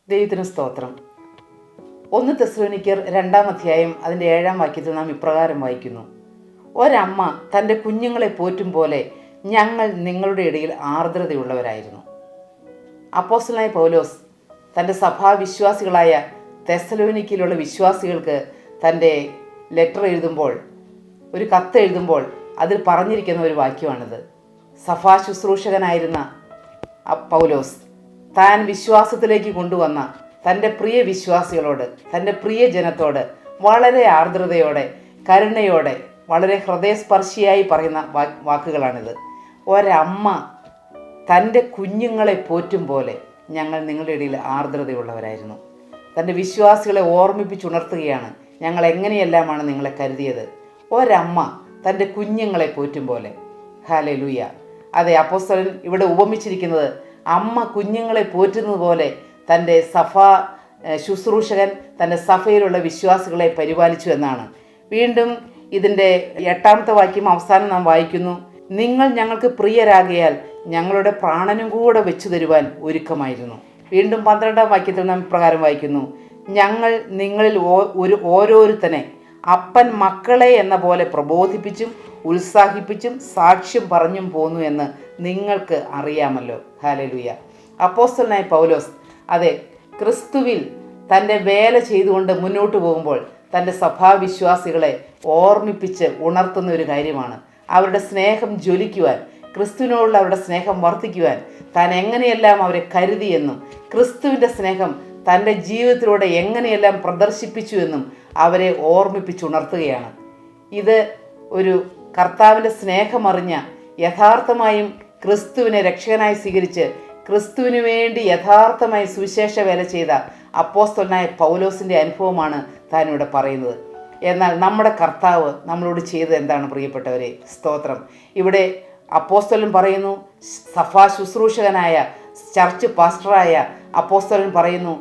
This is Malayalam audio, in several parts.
ദൈവത്തിന് സ്തോത്രം. 1 തെസ്സലോനിക്കർ 2-ാം അധ്യായം അതിൻ്റെ 7-ാം വാക്യത്തിൽ നാം ഇപ്രകാരം വായിക്കുന്നു: ഒരമ്മ തൻ്റെ കുഞ്ഞുങ്ങളെ പോറ്റും പോലെ ഞങ്ങൾ നിങ്ങളുടെ ഇടയിൽ ആർദ്രതയുള്ളവരായിരുന്നു. അപ്പോസ്തലനായ പൗലോസ് തൻ്റെ സഭാവിശ്വാസികളായ തെസ്സലോനിക്കയിലുള്ള വിശ്വാസികൾക്ക് തൻ്റെ ലെറ്റർ എഴുതുമ്പോൾ, ഒരു കത്ത് എഴുതുമ്പോൾ അതിൽ പറഞ്ഞിരിക്കുന്ന ഒരു വാക്യമാണിത്. സഭാ ശുശ്രൂഷകനായിരുന്ന പൗലോസ് താൻ വിശ്വാസത്തിലേക്ക് കൊണ്ടുവന്ന തൻ്റെ പ്രിയ വിശ്വാസികളോട്, തൻ്റെ പ്രിയ ജനത്തോട് വളരെ ആർദ്രതയോടെ, കരുണയോടെ, വളരെ ഹൃദയസ്പർശിയായി പറയുന്ന വാക്കുകളാണിത്. ഒരമ്മ തൻ്റെ കുഞ്ഞുങ്ങളെ പോറ്റും പോലെ ഞങ്ങൾ നിങ്ങളുടെ ഇടയിൽ ആർദ്രതയുള്ളവരായിരുന്നു. തൻ്റെ വിശ്വാസികളെ ഓർമ്മിപ്പിച്ചുണർത്തുകയാണ്, ഞങ്ങൾ എങ്ങനെയെല്ലാമാണ് നിങ്ങളെ കരുതിയത്. ഒരമ്മ തൻ്റെ കുഞ്ഞുങ്ങളെ പോറ്റും പോലെ. ഹല്ലേലൂയ. അതെ, അപ്പോസ്തലൻ ഇവിടെ ഉപമിച്ചിരിക്കുന്നത് അമ്മ കുഞ്ഞുങ്ങളെ പോറ്റുന്നത് പോലെ തൻ്റെ സഭാ ശുശ്രൂഷകൻ തൻ്റെ സഭയിലുള്ള വിശ്വാസികളെ പരിപാലിച്ചു എന്നാണ്. വീണ്ടും ഇതിൻ്റെ 8-ാമത്തെ വാക്യം അവസാനം നാം വായിക്കുന്നു: നിങ്ങൾ ഞങ്ങൾക്ക് പ്രിയരാകിയാൽ ഞങ്ങളുടെ പ്രാണനും കൂടെ വെച്ചു തരുവാൻ ഒരുക്കമായിരുന്നു. വീണ്ടും 12-ാം വാക്യത്തിൽ നാം ഇപ്രകാരം വായിക്കുന്നു: ഞങ്ങൾ നിങ്ങളിൽ ഓരോരുത്തനെ അപ്പൻ മക്കളെ എന്ന പോലെ പ്രബോധിപ്പിച്ചും ഉത്സാഹിപ്പിച്ചും സാക്ഷ്യം പറഞ്ഞും പോന്നു എന്ന് നിങ്ങൾക്ക് അറിയാമല്ലോ. ഹല്ലേലൂയ. അപ്പോസ്തലനായ പൗലോസ് അതെ, ക്രിസ്തുവിൽ തൻ്റെ വേല ചെയ്തുകൊണ്ട് മുന്നോട്ട് പോകുമ്പോൾ തൻ്റെ സഭാവിശ്വാസികളെ ഓർമ്മിപ്പിച്ച് ഉണർത്തുന്ന ഒരു കാര്യമാണ്. അവരുടെ സ്നേഹം ജ്വലിക്കുവാൻ, ക്രിസ്തുവിനോടുള്ള അവരുടെ സ്നേഹം വർദ്ധിക്കുവാൻ താൻ എങ്ങനെയെല്ലാം അവരെ കരുതിയെന്നും ക്രിസ്തുവിൻ്റെ സ്നേഹം തൻ്റെ ജീവിതത്തിലൂടെ എങ്ങനെയെല്ലാം പ്രദർശിപ്പിച്ചു എന്നും അവരെ ഓർമ്മിപ്പിച്ചുണർത്തുകയാണ്. ഇത് ഒരു കർത്താവിൻ്റെ സ്നേഹമറിഞ്ഞ, യഥാർത്ഥമായും ക്രിസ്തുവിനെ രക്ഷകനായി സ്വീകരിച്ച് ക്രിസ്തുവിന് വേണ്ടി യഥാർത്ഥമായി സുവിശേഷ വേല ചെയ്ത അപ്പോസ്തലനായ പൗലോസിൻ്റെ അനുഭവമാണ് താൻ ഇവിടെ പറയുന്നത്. എന്നാൽ നമ്മുടെ കർത്താവ് നമ്മളോട് ചെയ്തത് എന്താണ് പ്രിയപ്പെട്ടവരെ? സ്തോത്രം. ഇവിടെ അപ്പോസ്തലൻ പറയുന്നു, സഭാ ശുശ്രൂഷകനായ ചർച്ച് പാസ്റ്ററായ അപ്പോസ്തലൻ പറയുന്നു,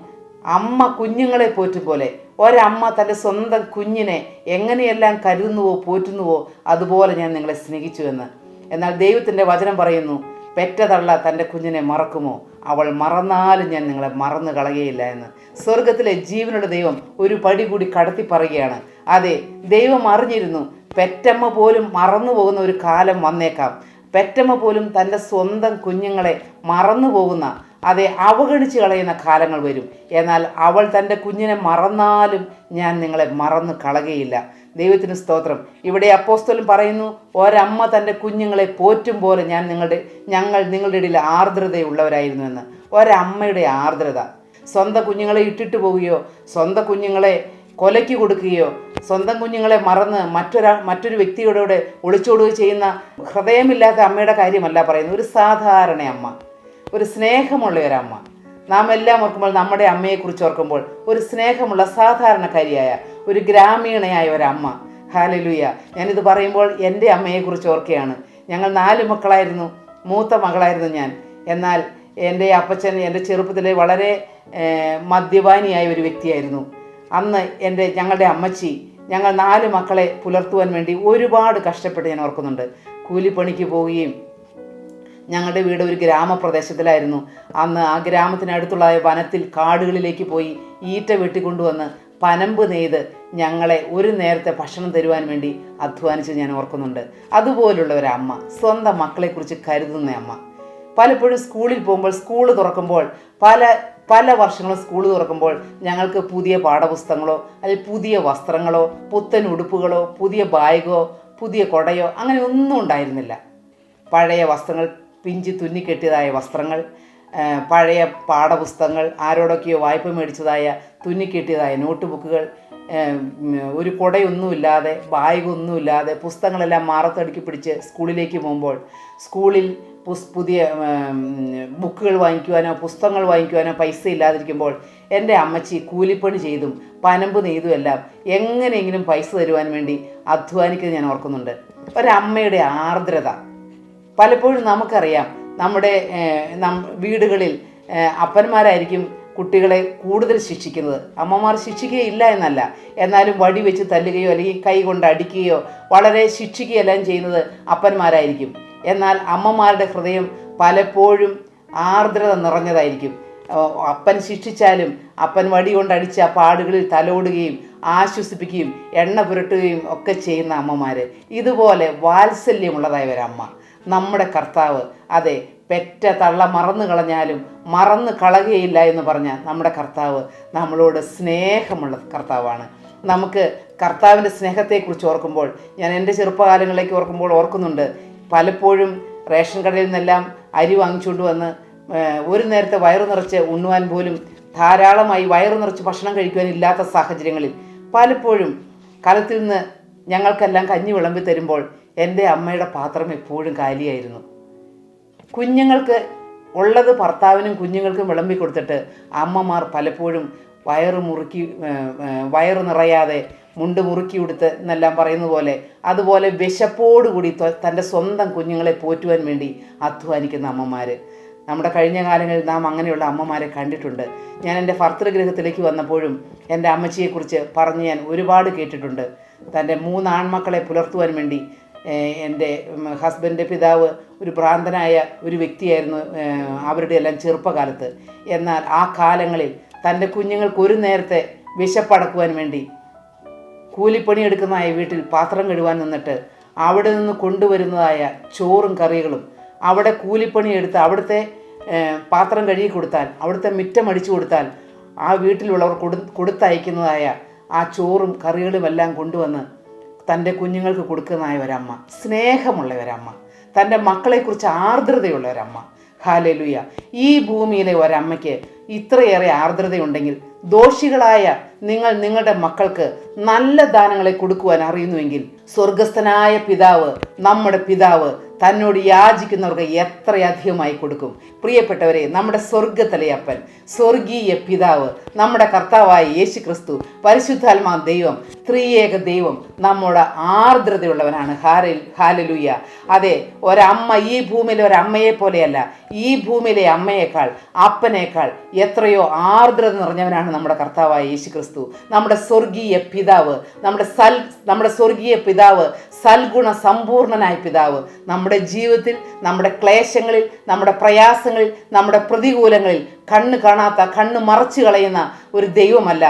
അമ്മ കുഞ്ഞുങ്ങളെ പോറ്റും പോലെ ഒരമ്മ തൻ്റെ സ്വന്തം കുഞ്ഞിനെ എങ്ങനെയെല്ലാം കരുതുന്നുവോ പോറ്റുന്നുവോ അതുപോലെ ഞാൻ നിങ്ങളെ സ്നേഹിച്ചു എന്ന്. എന്നാൽ ദൈവത്തിൻ്റെ വചനം പറയുന്നു, പെറ്റ തള്ള തൻ്റെ കുഞ്ഞിനെ മറക്കുമോ? അവൾ മറന്നാലും ഞാൻ നിങ്ങളെ മറന്നു കളയുകയില്ല എന്ന്. സ്വർഗത്തിലെ ജീവനുള്ള ദൈവം ഒരു പടി കൂടി കടത്തി പറയുകയാണ്. അതെ, ദൈവം അറിഞ്ഞിരുന്നു പെറ്റമ്മ പോലും മറന്നു പോകുന്ന ഒരു കാലം വന്നേക്കാം. പെറ്റമ്മ പോലും തൻ്റെ സ്വന്തം കുഞ്ഞുങ്ങളെ മറന്നു പോകുന്ന, അതെ, അവഗണിച്ച് കളയുന്ന കാലങ്ങൾ വരും. എന്നാൽ അവൾ തൻ്റെ കുഞ്ഞിനെ മറന്നാലും ഞാൻ നിങ്ങളെ മറന്നു കളയുകയില്ല. ദൈവത്തിന് സ്തോത്രം. ഇവിടെ അപ്പോസ്തലൻ പറയുന്നു, ഒരമ്മ തൻ്റെ കുഞ്ഞുങ്ങളെ പോറ്റും പോലെ ഞങ്ങൾ നിങ്ങളുടെ ഇടയിൽ ആർദ്രതയുള്ളവരായിരുന്നു എന്ന്. ഒരമ്മയുടെ ആർദ്രത. സ്വന്തം കുഞ്ഞുങ്ങളെ ഇട്ടിട്ട് പോവുകയോ, സ്വന്തം കുഞ്ഞുങ്ങളെ കൊലയ്ക്ക് കൊടുക്കുകയോ, സ്വന്തം കുഞ്ഞുങ്ങളെ മറന്ന് മറ്റൊരു വ്യക്തിയോടെ ഒളിച്ചോടുകയോ ചെയ്യുന്ന ഹൃദയമില്ലാത്ത അമ്മയുടെ കാര്യമല്ല പറയുന്നത്. ഒരു സാധാരണ അമ്മ, ഒരു സ്നേഹമുള്ള ഒരമ്മ. നാം എല്ലാം ഓർക്കുമ്പോൾ, നമ്മുടെ അമ്മയെക്കുറിച്ച് ഓർക്കുമ്പോൾ, ഒരു സ്നേഹമുള്ള സാധാരണക്കാരിയായ ഒരു ഗ്രാമീണയായ ഒരമ്മ. ഹല്ലേലൂയ. ഞാനിത് പറയുമ്പോൾ എൻ്റെ അമ്മയെക്കുറിച്ച് ഓർക്കുകയാണ്. ഞങ്ങൾ 4 മക്കളായിരുന്നു. മൂത്ത മകളായിരുന്നു ഞാൻ. എന്നാൽ എൻ്റെ അപ്പച്ചൻ എൻ്റെ ചെറുപ്പത്തിലെ വളരെ മദ്യപാനിയായ ഒരു വ്യക്തിയായിരുന്നു. അന്ന് ഞങ്ങളുടെ അമ്മച്ചി ഞങ്ങൾ 4 മക്കളെ പുലർത്തുവാൻ വേണ്ടി ഒരുപാട് കഷ്ടപ്പെട്ട് ഞാൻ ഓർക്കുന്നുണ്ട്. കൂലിപ്പണിക്ക് പോവുകയും, ഞങ്ങളുടെ വീട് ഒരു ഗ്രാമപ്രദേശത്തിലായിരുന്നു. അന്ന് ആ ഗ്രാമത്തിനടുത്തുള്ള വനത്തിൽ കാടുകളിലേക്ക് പോയി ഈറ്റ വെട്ടിക്കൊണ്ടുവന്ന് പനമ്പ് നെയ്ത് ഞങ്ങളെ ഒരു നേരത്തെ ഭക്ഷണം തരുവാൻ വേണ്ടി അധ്വാനിച്ച് ഞാൻ ഓർക്കുന്നുണ്ട്. അതുപോലുള്ള ഒരമ്മ, സ്വന്തം മക്കളെക്കുറിച്ച് കരുതുന്ന അമ്മ. പലപ്പോഴും സ്കൂളിൽ പോകുമ്പോൾ, സ്കൂൾ തുറക്കുമ്പോൾ, പല വർഷങ്ങളും സ്കൂൾ തുറക്കുമ്പോൾ ഞങ്ങൾക്ക് പുതിയ പാഠപുസ്തകങ്ങളോ അല്ലെങ്കിൽ പുതിയ വസ്ത്രങ്ങളോ പുത്തൻ ഉടുപ്പുകളോ പുതിയ ബാഗോ പുതിയ കൊടയോ അങ്ങനെ ഒന്നും ഉണ്ടായിരുന്നില്ല. പഴയ വസ്ത്രങ്ങൾ, പിഞ്ചി തുന്നിക്കെട്ടിയതായ വസ്ത്രങ്ങൾ, പഴയ പാഠപുസ്തകങ്ങൾ, ആരോടൊക്കെയോ വായ്പ മേടിച്ചതായ തുന്നിക്കെട്ടിയതായ നോട്ട് ബുക്കുകൾ, ഒരു കുടയൊന്നുമില്ലാതെ, ബാഗൊന്നുമില്ലാതെ, പുസ്തകങ്ങളെല്ലാം മാറത്തടുക്കി പിടിച്ച് സ്കൂളിലേക്ക് പോകുമ്പോൾ, സ്കൂളിൽ പുതിയ ബുക്കുകൾ വാങ്ങിക്കുവാനോ പുസ്തകങ്ങൾ വാങ്ങിക്കുവാനോ പൈസ ഇല്ലാതിരിക്കുമ്പോൾ എൻ്റെ അമ്മച്ചി കൂലിപ്പണി ചെയ്തും പനമ്പ് നെയ്തും എല്ലാം എങ്ങനെയെങ്കിലും പൈസ തരുവാൻ വേണ്ടി അധ്വാനിക്കുന്നത് ഞാൻ ഓർക്കുന്നുണ്ട്. ഒരമ്മയുടെ ആർദ്രത. പലപ്പോഴും നമുക്കറിയാം, നമ്മുടെ വീടുകളിൽ അപ്പന്മാരായിരിക്കും കുട്ടികളെ കൂടുതൽ ശിക്ഷിക്കുന്നത്. അമ്മമാർ ശിക്ഷിക്കുകയില്ല എന്നല്ല, എന്നാലും വടി വെച്ച് തല്ലുകയോ അല്ലെങ്കിൽ കൈ കൊണ്ട് അടിക്കുകയോ വളരെ ശിക്ഷിക്കുകയെല്ലാം ചെയ്യുന്നത് അപ്പന്മാരായിരിക്കും. എന്നാൽ അമ്മമാരുടെ ഹൃദയം പലപ്പോഴും ആർദ്രത നിറഞ്ഞതായിരിക്കും. അപ്പൻ ശിക്ഷിച്ചാലും അപ്പൻ വടി കൊണ്ടടിച്ച് ആ പാടുകളിൽ തലോടുകയും ആശ്വസിപ്പിക്കുകയും എണ്ണ പുരട്ടുകയും ഒക്കെ ചെയ്യുന്ന അമ്മമാർ, ഇതുപോലെ വാത്സല്യമുള്ളതായ ഒരമ്മ നമ്മുടെ കർത്താവ്. അതെ, പെറ്റ തള്ള മറന്നു കളഞ്ഞാലും മറന്നു കളയുകയില്ല എന്ന് പറഞ്ഞ നമ്മുടെ കർത്താവ് നമ്മളോട് സ്നേഹമുള്ള കർത്താവാണ്. നമുക്ക് കർത്താവിൻ്റെ സ്നേഹത്തെക്കുറിച്ച് ഓർക്കുമ്പോൾ, ഞാൻ എൻ്റെ ചെറുപ്പകാലങ്ങളിലേക്ക് ഓർക്കുന്നുണ്ട്, പലപ്പോഴും റേഷൻ കടയിൽ നിന്നെല്ലാം അരി വാങ്ങിച്ചുകൊണ്ട് വന്ന് ഒരു നേരത്തെ വയറു നിറച്ച് ഉണ്ണുവാൻ പോലും ധാരാളമായി വയറു നിറച്ച് ഭക്ഷണം കഴിക്കുവാനില്ലാത്ത സാഹചര്യങ്ങളിൽ പലപ്പോഴും കലത്തിൽ നിന്ന് ഞങ്ങൾക്കെല്ലാം കഞ്ഞി വിളമ്പി തരുമ്പോൾ എൻ്റെ അമ്മയുടെ പാത്രം എപ്പോഴും കാലിയായിരുന്നു. കുഞ്ഞുങ്ങൾക്ക് ഉള്ളത് ഭർത്താവിനും കുഞ്ഞുങ്ങൾക്കും വിളമ്പി കൊടുത്തിട്ട് അമ്മമാർ പലപ്പോഴും വയറ് നിറയാതെ മുണ്ട് മുറുക്കി ഉടുത്ത് എന്നെല്ലാം പറയുന്ന പോലെ, അതുപോലെ വിശപ്പോടുകൂടി തൻ്റെ സ്വന്തം കുഞ്ഞുങ്ങളെ പോറ്റുവാൻ വേണ്ടി അധ്വാനിക്കുന്ന അമ്മമാർ. നമ്മുടെ കഴിഞ്ഞ കാലങ്ങളിൽ നാം അങ്ങനെയുള്ള അമ്മമാരെ കണ്ടിട്ടുണ്ട്. ഞാൻ എൻ്റെ ഭർത്തൃഗൃഹത്തിലേക്ക് വന്നപ്പോഴും എൻ്റെ അമ്മച്ചിയെക്കുറിച്ച് പറഞ്ഞ് ഞാൻ ഒരുപാട് കേട്ടിട്ടുണ്ട്. തൻ്റെ 3 ആൺമക്കളെ പുലർത്തുവാൻ വേണ്ടി എൻ്റെ ഹസ്ബൻഡിൻ്റെ പിതാവ് ഒരു ഭ്രാന്തനായ ഒരു വ്യക്തിയായിരുന്നു അവരുടെ എല്ലാം ചെറുപ്പകാലത്ത്. എന്നാൽ ആ കാലങ്ങളിൽ തൻ്റെ കുഞ്ഞുങ്ങൾക്ക് ഒരു നേരത്തെ വിശപ്പടക്കുവാൻ വേണ്ടി കൂലിപ്പണിയെടുക്കുന്നതായ വീട്ടിൽ പാത്രം കഴുകാൻ നിന്നിട്ട് അവിടെ നിന്ന് കൊണ്ടുവരുന്നതായ ചോറും കറികളും അവിടെ കൂലിപ്പണിയെടുത്ത് അവിടുത്തെ പാത്രം കഴുകി കൊടുത്താൽ, അവിടുത്തെ മിറ്റം അടിച്ചു കൊടുത്താൽ ആ വീട്ടിലുള്ളവർ കൊടുത്തയക്കുന്നതായ ആ ചോറും കറികളും എല്ലാം കൊണ്ടുവന്ന് തൻ്റെ കുഞ്ഞുങ്ങൾക്ക് കൊടുക്കുന്നതായ ഒരമ്മ, സ്നേഹമുള്ള ഒരമ്മ, തൻ്റെ മക്കളെക്കുറിച്ച് ആർദ്രതയുള്ള ഒരമ്മ. ഹല്ലേലൂയ! ഈ ഭൂമിയിലെ ഒരമ്മയ്ക്ക് ഇത്രയേറെ ആർദ്രതയുണ്ടെങ്കിൽ, ദോഷികളായ നിങ്ങൾ നിങ്ങളുടെ മക്കൾക്ക് നല്ല ദാനങ്ങളെ കൊടുക്കുവാൻ അറിയുന്നുവെങ്കിൽ, സ്വർഗസ്ഥനായ പിതാവ്, നമ്മുടെ പിതാവ് തന്നോട് യാചിക്കുന്നവർക്ക് എത്രയധികമായി കൊടുക്കും. പ്രിയപ്പെട്ടവരെ, നമ്മുടെ സ്വർഗത്തിലെ അപ്പൻ, സ്വർഗീയ പിതാവ്, നമ്മുടെ കർത്താവായ യേശു ക്രിസ്തു, പരിശുദ്ധാത്മാ ദൈവം, ത്രിയേക ദൈവം നമ്മോട് ആർദ്രതയുള്ളവനാണ്. ഹല്ലേലൂയ! അതെ, ഒരമ്മ ഈ ഭൂമിയിലെ ഒരമ്മയെ പോലെയല്ല, ഈ ഭൂമിയിലെ അമ്മയേക്കാൾ അപ്പനേക്കാൾ എത്രയോ ആർദ്രത നിറഞ്ഞവനാണ് നമ്മുടെ കർത്താവായ യേശു ക്രിസ്തു. നമ്മുടെ സ്വർഗീയ പിതാവ്, നമ്മുടെ സ്വർഗീയ പിതാവ്, സൽഗുണ സമ്പൂർണനായ പിതാവ്, നമ്മുടെ ജീവിതത്തിൽ, നമ്മുടെ ക്ലേശങ്ങളിൽ, നമ്മുടെ പ്രയാസങ്ങളിൽ, നമ്മുടെ പ്രതികൂലങ്ങളിൽ കണ്ണ് കാണാത്ത, കണ്ണ് മറച്ചു കളയുന്ന ഒരു ദൈവമല്ല,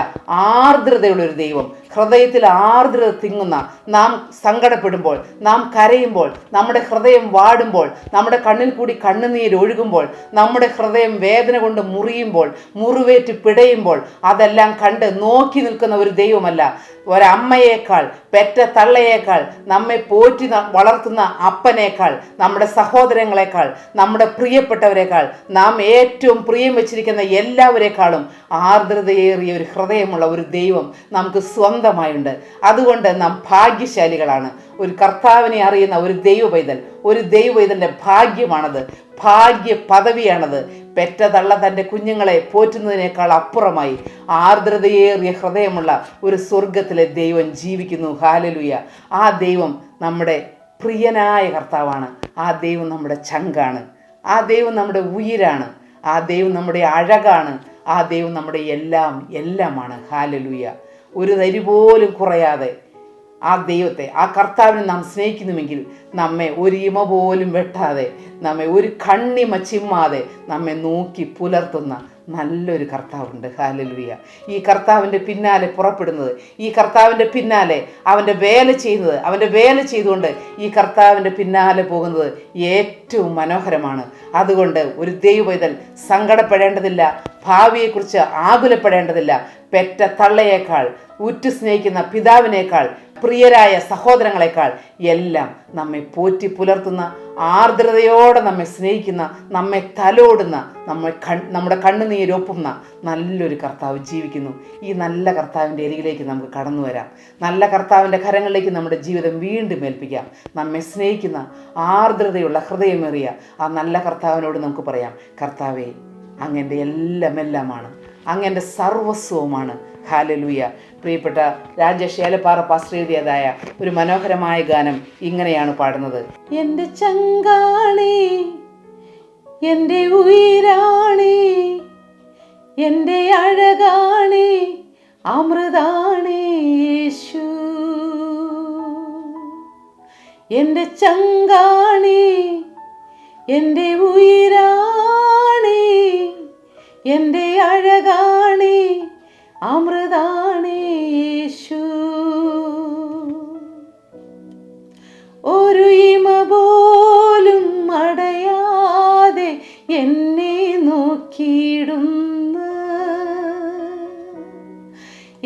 ആർദ്രതയുള്ളൊരു ദൈവം. ഹൃദയത്തിൽ ആർദ്രത തിങ്ങുന്ന, നാം സങ്കടപ്പെടുമ്പോൾ, നാം കരയുമ്പോൾ, നമ്മുടെ ഹൃദയം വാടുമ്പോൾ, നമ്മുടെ കണ്ണിൽ കൂടി കണ്ണുനീര് ഒഴുകുമ്പോൾ, നമ്മുടെ ഹൃദയം വേദന കൊണ്ട് മുറിയുമ്പോൾ, മുറിവേറ്റ് പിടയുമ്പോൾ അതെല്ലാം കണ്ട് നോക്കി നിൽക്കുന്ന ഒരു ദൈവമല്ല. ഒരമ്മയേക്കാൾ, പെറ്റ തള്ളയേക്കാൾ, നമ്മെ പോറ്റി വളർത്തുന്ന അപ്പനേക്കാൾ, നമ്മുടെ സഹോദരങ്ങളെക്കാൾ, നമ്മുടെ പ്രിയപ്പെട്ടവരെക്കാൾ, നാം ഏറ്റവും പ്രിയം വെച്ചിരിക്കുന്ന എല്ലാവരെക്കാളും ആർദ്രതയേറിയ ഒരു ഹൃദയമുള്ള ഒരു ദൈവം നമുക്ക് സ്വന്തമായുണ്ട്. അതുകൊണ്ട് നാം ഭാഗ്യശാലികളാണ്. ഒരു കർത്താവിനെ അറിയുന്ന ഒരു ദൈവപൈതലിൻ്റെ ഭാഗ്യമാണത്, ഭാഗ്യ പദവിയാണത്. പെറ്റ തള്ള തൻ്റെ കുഞ്ഞുങ്ങളെ പോറ്റുന്നതിനേക്കാൾ അപ്പുറമായി ആർദ്രതയേറിയ ഹൃദയമുള്ള ഒരു സ്വർഗത്തിലെ ദൈവം ജീവിക്കുന്നു. ഹല്ലേലൂയ! ആ ദൈവം നമ്മുടെ പ്രിയനായ കർത്താവാണ്. ആ ദൈവം നമ്മുടെ ചങ്കാണ്. ആ ദൈവം നമ്മുടെ ഉയിരാണ്. ആ ദൈവം നമ്മുടെ അഴകാണ്. ആ ദൈവം നമ്മുടെ എല്ലാമാണ്. ഹല്ലേലൂയ! ഒരു തരി പോലും കുറയാതെ ആ ദൈവത്തെ, ആ കർത്താവിനെ നാം സ്നേഹിക്കുന്നുവെങ്കിൽ, നമ്മെ ഒരു ഇമ പോലും വെട്ടാതെ, നമ്മെ ഒരു കണ്ണിമ ചിമ്മാതെ നമ്മെ നോക്കി പുലർത്തുന്ന നല്ലൊരു കർത്താവുണ്ട്. ഹല്ലേലൂയ! ഈ കർത്താവിൻ്റെ പിന്നാലെ പുറപ്പെടുന്നത്, ഈ കർത്താവിൻ്റെ പിന്നാലെ അവൻ്റെ വേല ചെയ്തുകൊണ്ട് ഈ കർത്താവിൻ്റെ പിന്നാലെ പോകുന്നത് ഏറ്റവും മനോഹരമാണ്. അതുകൊണ്ട് ഒരു ദൈവപൈതൽ സങ്കടപ്പെടേണ്ടതില്ല, ഭാവിയെക്കുറിച്ച് ആകുലപ്പെടേണ്ടതില്ല. പെറ്റ തള്ളയേക്കാൾ, ഉറ്റു സ്നേഹിക്കുന്ന പിതാവിനേക്കാൾ, പ്രിയരായ സഹോദരങ്ങളെക്കാൾ എല്ലാം നമ്മെ പോറ്റി പുലർത്തുന്ന, ആർദ്രതയോടെ നമ്മെ സ്നേഹിക്കുന്ന, നമ്മെ തലോടുന്ന, നമ്മുടെ കണ്ണുനീരൊപ്പുന്ന നല്ലൊരു കർത്താവ് ജീവിക്കുന്നു. ഈ നല്ല കർത്താവിൻ്റെ അരികിലേക്ക് നമുക്ക് കടന്നു വരാം. നല്ല കർത്താവിൻ്റെ കരങ്ങളിലേക്ക് നമ്മുടെ ജീവിതം വീണ്ടും ഏൽപ്പിക്കാം. നമ്മെ സ്നേഹിക്കുന്ന, ആർദ്രതയുള്ള ഹൃദയമേറിയ ആ നല്ല കർത്താവിനോട് നമുക്ക് പറയാം, കർത്താവേ, അങ്ങൻ്റെ എല്ലാമാണ്, അങ്ങൻ്റെ സർവസ്വവുമാണ്. ഹല്ലേലൂയ! പ്രിയപ്പെട്ട രാജേഷ് ഏലപ്പാറ പാസ്റ്റർ എഴുതിയതായ ഒരു മനോഹരമായ ഗാനം ഇങ്ങനെയാണ് പാടുന്നത്. എൻ്റെ ചങ്കാണേ, എൻ്റെ ഉയിരാണേ, എൻ്റെ അഴകാണേ, അമൃതാണേ യേശു. എൻ്റെ ചങ്കാണേ, എൻ്റെ ഉയിരാണേ, എൻ്റെ അഴകാണേ അമൃതാണേ യേശു. ഒരു ഇമ പോലും അടയാതെ എന്നെ നോക്കിയിടുന്ന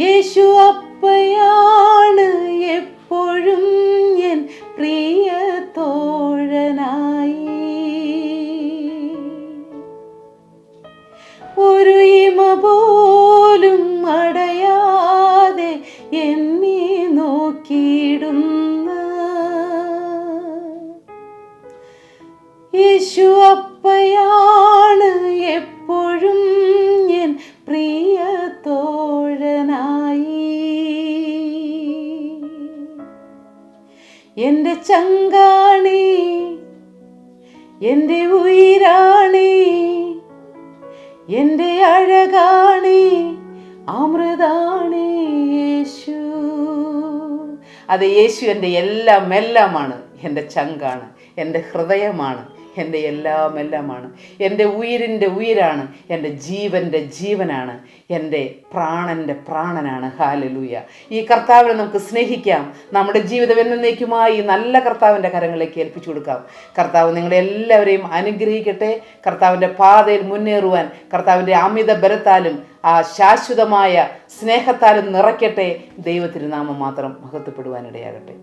യേശു അപ്പയാണ് എപ്പോഴും എൻ പ്രിയ തോഴനായി. ഒരു ഇമ പോലും അടയാതെ എന്നെ നോക്കിയിടുന്ന യേശു അപ്പയാണ് എപ്പോഴും എൻ പ്രിയ തോഴനായി. എൻ്റെ ചങ്കാണേ, എൻ്റെ ഉയിരാണേ, എൻ്റെ അഴകാണേ അമൃതാണേ യേശു. അത് യേശു എൻ്റെ എല്ലാമാണ്, എൻ്റെ ചങ്കാണ്, എൻ്റെ ഹൃദയമാണ്, എൻ്റെ എല്ലാമാണ്, എൻ്റെ ഉയിരിൻ്റെ ഉയിരാണ്, എൻ്റെ ജീവൻ്റെ ജീവനാണ്, എൻ്റെ പ്രാണൻ്റെ പ്രാണനാണ്. ഹല്ലേലൂയ. ഈ കർത്താവിനെ നമുക്ക് സ്നേഹിക്കാം. നമ്മുടെ ജീവിതം എന്നേക്കുമായി നല്ല കർത്താവിൻ്റെ കരങ്ങളിലേക്ക് ഏൽപ്പിച്ചു കൊടുക്കാം. കർത്താവ് നിങ്ങളെല്ലാവരെയും അനുഗ്രഹിക്കട്ടെ. കർത്താവിൻ്റെ പാതയിൽ മുന്നേറുവാൻ കർത്താവിൻ്റെ അമിത ബലത്താലും ആ ശാശ്വതമായ സ്നേഹത്താലും നിറയ്ക്കട്ടെ. ദൈവത്തിരുനാമം മാത്രം മഹത്വപ്പെടുവാനിടയാകട്ടെ.